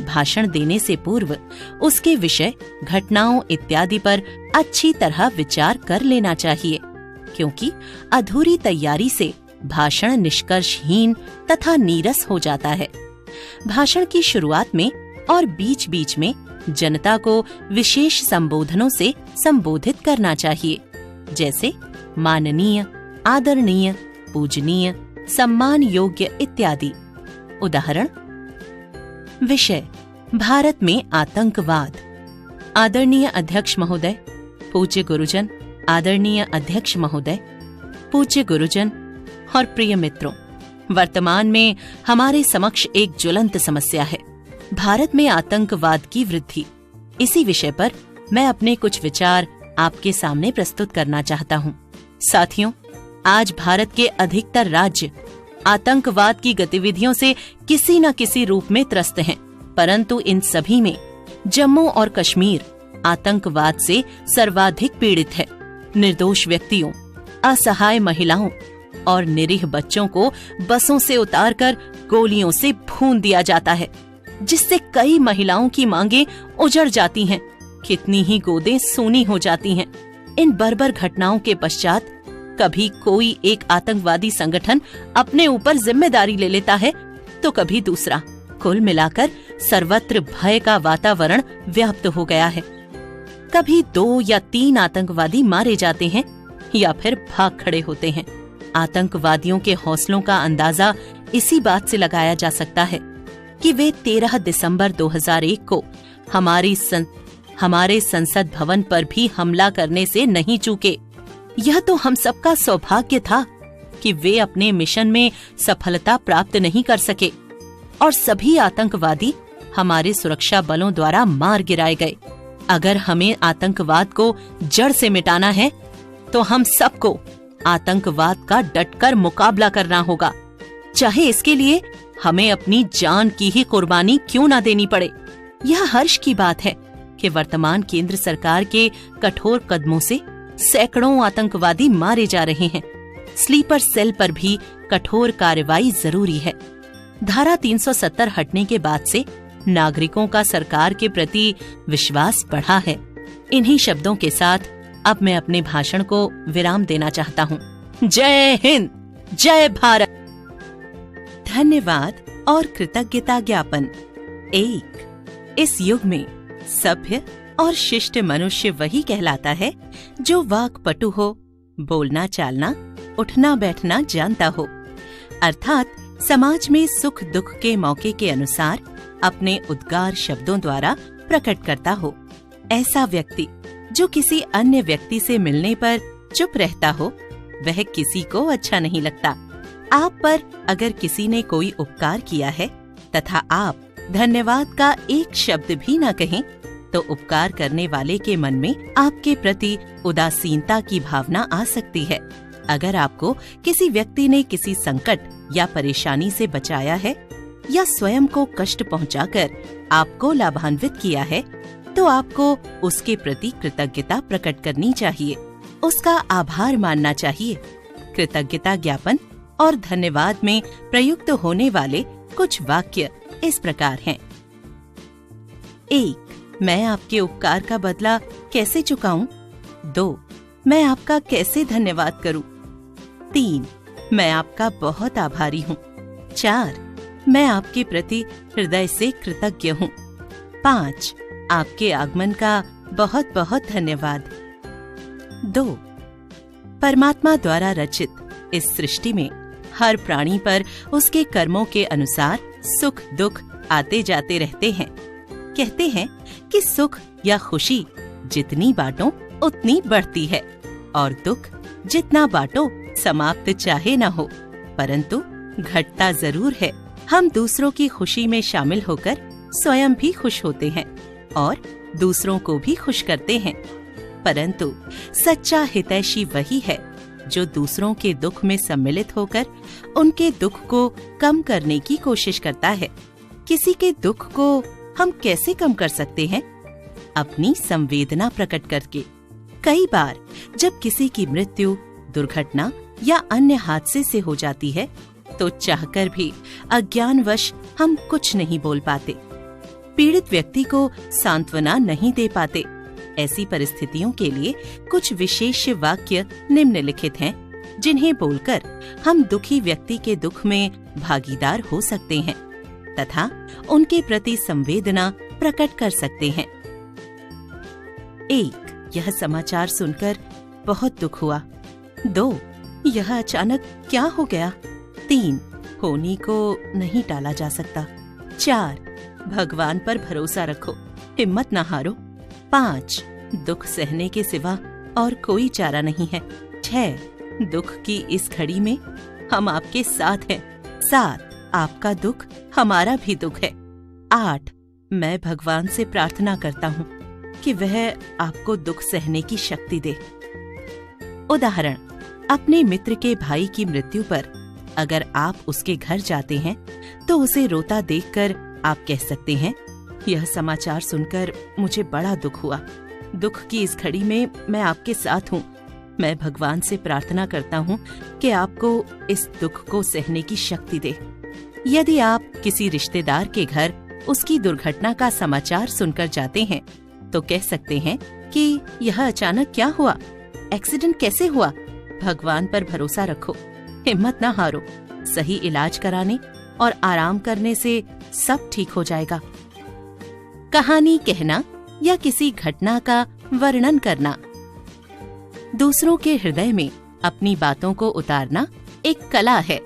भाषण देने से पूर्व उसके विषय, घटनाओं इत्यादि पर अच्छी तरह विचार कर लेना चाहिए, क्योंकि अधूरी तैयारी से भाषण निष्कर्षहीन तथा नीरस हो जाता है। भाषण की शुरुआत में और बीच बीच में जनता को विशेष संबोधनों से संबोधित करना चाहिए, जैसे माननीय, आदरणीय, पूजनीय, सम्मान योग्य इत्यादि। उदाहरण: विषय: भारत में आतंकवाद। आदरणीय अध्यक्ष महोदय, पूज्य गुरुजन, आदरणीय अध्यक्ष महोदय, पूज्य गुरुजन और प्रिय मित्रों, वर्तमान में हमारे समक्ष एक ज्वलंत समस्या है, भारत में आतंकवाद की वृद्धि। इसी विषय पर मैं अपने कुछ विचार आपके सामने प्रस्तुत करना चाहता हूँ। साथियों, आज भारत के अधिकतर राज्य आतंकवाद की गतिविधियों से किसी न किसी रूप में त्रस्त हैं, परंतु इन सभी में जम्मू और कश्मीर आतंकवाद से सर्वाधिक पीड़ित है। निर्दोष व्यक्तियों, असहाय महिलाओं और निरीह बच्चों को बसों से उतारकर गोलियों से भून दिया जाता है, जिससे कई महिलाओं की मांगें उजड़ जाती हैं, कितनी ही गोदें सूनी हो जाती हैं। इन बर्बर घटनाओं के पश्चात कभी कोई एक आतंकवादी संगठन अपने ऊपर जिम्मेदारी ले लेता है, तो कभी दूसरा। कुल मिलाकर सर्वत्र भय का वातावरण व्याप्त हो गया है। कभी 2 या 3 आतंकवादी मारे जाते हैं या फिर भाग खड़े होते हैं। आतंकवादियों के हौसलों का अंदाजा इसी बात से लगाया जा सकता है कि वे 13 दिसंबर 2001 को हमारे संसद भवन पर भी हमला करने से नहीं चूके। यह तो हम सबका सौभाग्य था कि वे अपने मिशन में सफलता प्राप्त नहीं कर सके और सभी आतंकवादी हमारे सुरक्षा बलों द्वारा मार गिराए गए। अगर हमें आतंकवाद को जड़ से मिटाना है तो हम सबको आतंकवाद का डटकर मुकाबला करना होगा, चाहे इसके लिए हमें अपनी जान की ही कुर्बानी क्यों न देनी पड़े। यह हर्ष की बात है कि वर्तमान केंद्र सरकार के कठोर कदमों से सैकड़ों आतंकवादी मारे जा रहे हैं। स्लीपर सेल पर भी कठोर कार्रवाई जरूरी है। धारा 370 हटने के बाद से नागरिकों का सरकार के प्रति विश्वास बढ़ा है। इन्हीं शब्दों के साथ अब मैं अपने भाषण को विराम देना चाहता हूँ। जय हिंद, जय भारत। धन्यवाद और कृतज्ञता ज्ञापन। 1. इस युग में सभ्य और शिष्ट मनुष्य वही कहलाता है जो वाक्पटु हो, बोलना चालना, उठना बैठना जानता हो, अर्थात समाज में सुख दुख के मौके के अनुसार अपने उद्गार शब्दों द्वारा प्रकट करता हो। ऐसा व्यक्ति जो किसी अन्य व्यक्ति से मिलने पर चुप रहता हो, वह किसी को अच्छा नहीं लगता। आप पर अगर किसी ने कोई उपकार किया है तथा आप धन्यवाद का एक शब्द भी न कहें, तो उपकार करने वाले के मन में आपके प्रति उदासीनता की भावना आ सकती है। अगर आपको किसी व्यक्ति ने किसी संकट या परेशानी से बचाया है या स्वयं को कष्ट पहुंचाकर आपको लाभान्वित किया है, तो आपको उसके प्रति कृतज्ञता प्रकट करनी चाहिए, उसका आभार मानना चाहिए। कृतज्ञता ज्ञापन और धन्यवाद में प्रयुक्त होने वाले कुछ वाक्य इस प्रकार हैं। 1. मैं आपके उपकार का बदला कैसे चुकाऊं? 2. मैं आपका कैसे धन्यवाद करूं? 3. मैं आपका बहुत आभारी हूं। 4. मैं आपके प्रति हृदय से कृतज्ञ हूं। 5. आपके आगमन का बहुत बहुत धन्यवाद। 2. परमात्मा द्वारा रचित इस सृष्टि में हर प्राणी पर उसके कर्मों के अनुसार सुख दुख आते जाते रहते हैं। कहते हैं कि सुख या खुशी जितनी बांटो उतनी बढ़ती है और दुख जितना बांटो समाप्त चाहे न हो, परंतु घटता जरूर है। हम दूसरों की खुशी में शामिल होकर स्वयं भी खुश होते हैं और दूसरों को भी खुश करते हैं, परंतु सच्चा हितैषी वही है जो दूसरों के दुख में सम्मिलित होकर उनके दुख को कम करने की कोशिश करता है। किसी के दुख को हम कैसे कम कर सकते हैं? अपनी संवेदना प्रकट करके। कई बार जब किसी की मृत्यु, दुर्घटना या अन्य हादसे से हो जाती है, तो चाहकर भी अज्ञानवश हम कुछ नहीं बोल पाते। पीड़ित व्यक्ति को सांत्वना नहीं दे पाते। ऐसी परिस्थितियों के लिए कुछ विशेष वाक्य निम्नलिखित हैं, जिन्हें बोलकर हम दुखी व्यक्ति के दुख में भागीदार हो सकते हैं तथा उनके प्रति संवेदना प्रकट कर सकते हैं। 1. यह समाचार सुनकर बहुत दुख हुआ। 2. यह अचानक क्या हो गया। 3. होनी को नहीं टाला जा सकता। 4. भगवान पर भरोसा रखो, हिम्मत न हारो। 5. दुख सहने के सिवा और कोई चारा नहीं है। 6. दुख की इस घड़ी में हम आपके साथ हैं। 7. आपका दुख हमारा भी दुख है। 8. मैं भगवान से प्रार्थना करता हूँ कि वह आपको दुख सहने की शक्ति दे। उदाहरण, अपने मित्र के भाई की मृत्यु पर अगर आप उसके घर जाते हैं तो उसे रोता देखकर आप कह सकते हैं, यह समाचार सुनकर मुझे बड़ा दुख हुआ। दुख की इस घड़ी में मैं आपके साथ हूँ। मैं भगवान से प्रार्थना करता हूँ कि आपको इस दुख को सहने की शक्ति दे। यदि आप किसी रिश्तेदार के घर उसकी दुर्घटना का समाचार सुनकर जाते हैं तो कह सकते हैं कि यह अचानक क्या हुआ, एक्सीडेंट कैसे हुआ। भगवान पर भरोसा रखो, हिम्मत न हारो। सही इलाज कराने और आराम करने से सब ठीक हो जाएगा। कहानी कहना या किसी घटना का वर्णन करना। दूसरों के हृदय में अपनी बातों को उतारना एक कला है।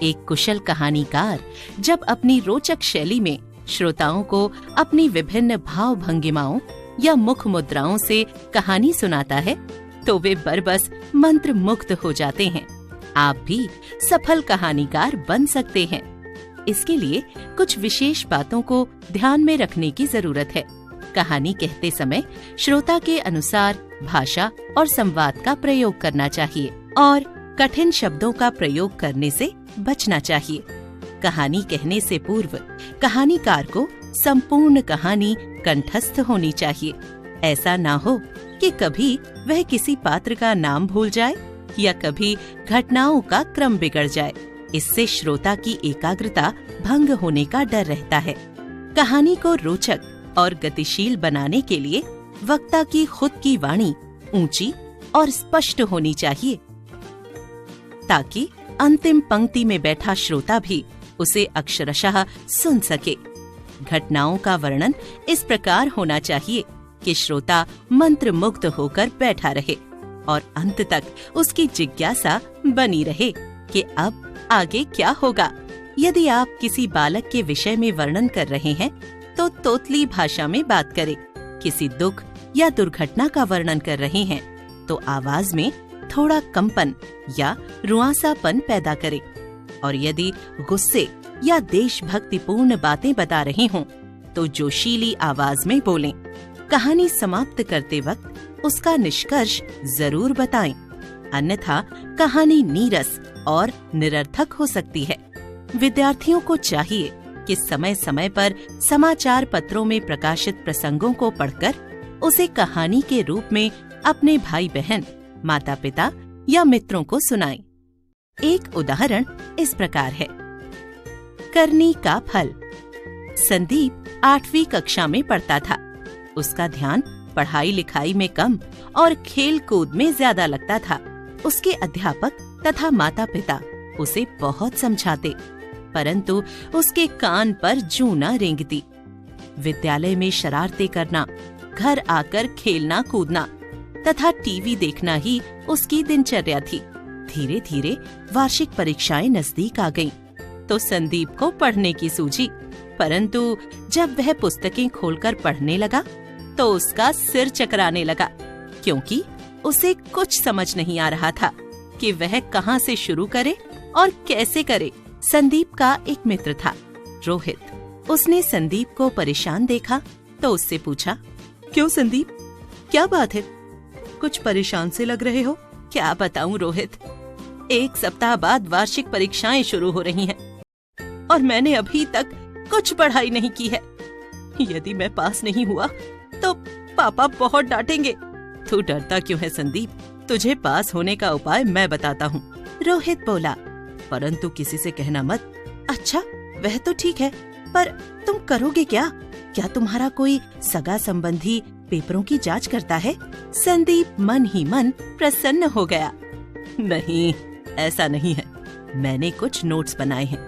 एक कुशल कहानीकार जब अपनी रोचक शैली में श्रोताओं को अपनी विभिन्न भाव भंगिमाओं या मुख मुद्राओं से कहानी सुनाता है तो वे बरबस मंत्र मुग्ध हो जाते हैं। आप भी सफल कहानीकार बन सकते हैं। इसके लिए कुछ विशेष बातों को ध्यान में रखने की जरूरत है। कहानी कहते समय श्रोता के अनुसार भाषा और संवाद का प्रयोग करना चाहिए और कठिन शब्दों का प्रयोग करने से बचना चाहिए। कहानी कहने से पूर्व कहानीकार को संपूर्ण कहानी कंठस्थ होनी चाहिए। ऐसा ना हो कि कभी वह किसी पात्र का नाम भूल जाए या कभी घटनाओं का क्रम बिगड़ जाए। इससे श्रोता की एकाग्रता भंग होने का डर रहता है। कहानी को रोचक और गतिशील बनाने के लिए वक्ता की खुद की वाणी ऊंची और स्पष्ट होनी चाहिए ताकि अंतिम पंक्ति में बैठा श्रोता भी उसे अक्षरशः सुन सके। घटनाओं का वर्णन इस प्रकार होना चाहिए कि श्रोता मंत्रमुग्ध होकर बैठा रहे और अंत तक उसकी जिज्ञासा बनी रहे कि अब आगे क्या होगा। यदि आप किसी बालक के विषय में वर्णन कर रहे हैं तो तोतली भाषा में बात करें। किसी दुख या दुर्घटना का वर्णन कर रहे हैं तो आवाज में थोड़ा कंपन या रुआंसापन पैदा करें। और यदि गुस्से या देशभक्तिपूर्ण बातें बता रहे हों तो जोशीली आवाज में बोलें। कहानी समाप्त करते वक्त उसका निष्कर्ष जरूर बताएं, अन्यथा कहानी नीरस और निरर्थक हो सकती है। विद्यार्थियों को चाहिए कि समय समय पर समाचार पत्रों में प्रकाशित प्रसंगों को पढ़कर उसे कहानी के रूप में अपने भाई बहन, माता पिता या मित्रों को सुनाएं। एक उदाहरण इस प्रकार है। करनी का फल। संदीप 8वीं कक्षा में पढ़ता था। उसका ध्यान पढ़ाई लिखाई में कम और खेल कूद में ज्यादा लगता था। उसके अध्यापक तथा माता पिता उसे बहुत समझाते, परंतु उसके कान पर जूं न रेंगती। विद्यालय में शरारतें करना, घर आकर खेलना कूदना तथा टीवी देखना ही उसकी दिनचर्या थी। धीरे धीरे वार्षिक परीक्षाएं नजदीक आ गईं, तो संदीप को पढ़ने की सूझी, परंतु जब वह पुस्तकें खोलकर पढ़ने लगा तो उसका सिर चकराने लगा, क्योंकि उसे कुछ समझ नहीं आ रहा था कि वह कहां से शुरू करे और कैसे करे। संदीप का एक मित्र था, रोहित। उसने संदीप को परेशान देखा तो उससे पूछा, क्यों संदीप, क्या बात है? कुछ परेशान से लग रहे हो। क्या बताऊं रोहित, 1 सप्ताह बाद वार्षिक परीक्षाएं शुरू हो रही हैं और मैंने अभी तक कुछ पढ़ाई नहीं की है। यदि मैं पास नहीं हुआ तो पापा बहुत डांटेंगे। तू डरता क्यों है संदीप? तुझे पास होने का उपाय मैं बताता हूँ, रोहित बोला। परंतु किसी से कहना मत। अच्छा, वह तो ठीक है, पर तुम करोगे क्या? क्या तुम्हारा कोई सगा संबंधी पेपरों की जांच करता है? संदीप मन ही मन प्रसन्न हो गया। नहीं, ऐसा नहीं है। मैंने कुछ नोट्स बनाए हैं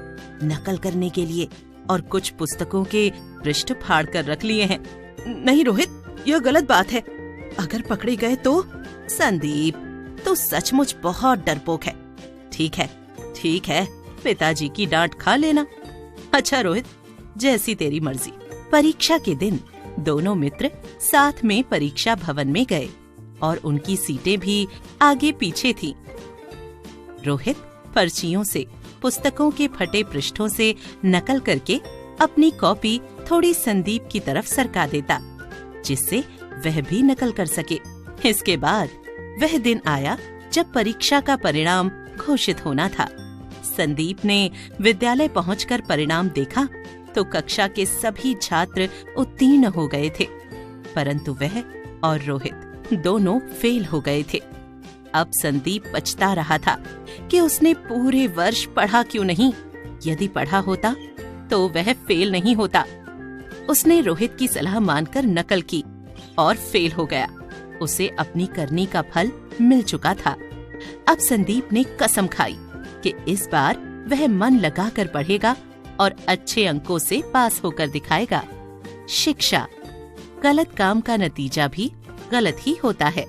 नकल करने के लिए और कुछ पुस्तकों के पृष्ठ फाड़ कर रख लिए हैं। नहीं रोहित, यह गलत बात है। अगर पकड़े गए तो? संदीप, तू सचमुच बहुत डरपोक है। ठीक है, पिताजी की डांट खा लेना। अच्छा रोहित, जैसी तेरी मर्जी। परीक्षा के दिन दोनों मित्र साथ में परीक्षा भवन में गए और उनकी सीटें भी आगे पीछे थीं। रोहित पर्चियों से पुस्तकों के फटे पृष्ठों से नकल करके अपनी कॉपी थोड़ी संदीप की तरफ सरका देता, जिससे वह भी नकल कर सके। इसके बाद वह दिन आया जब परीक्षा का परिणाम घोषित होना था। संदीप ने विद्यालय पहुंचकर परिणाम देखा तो कक्षा के सभी छात्र उत्तीर्ण हो गए थे, परंतु वह और रोहित दोनों फेल हो गए थे। अब संदीप पछता रहा था कि उसने पूरे वर्ष पढ़ा क्यों नहीं। यदि पढ़ा होता तो वह फेल नहीं होता। उसने रोहित की सलाह मानकर नकल की और फेल हो गया। उसे अपनी करनी का फल मिल चुका था। अब संदीप ने कसम खाई कि इस बार वह मन लगाकर पढ़ेगा और अच्छे अंकों से पास होकर दिखाएगा। शिक्षा, गलत काम का नतीजा भी गलत ही होता है।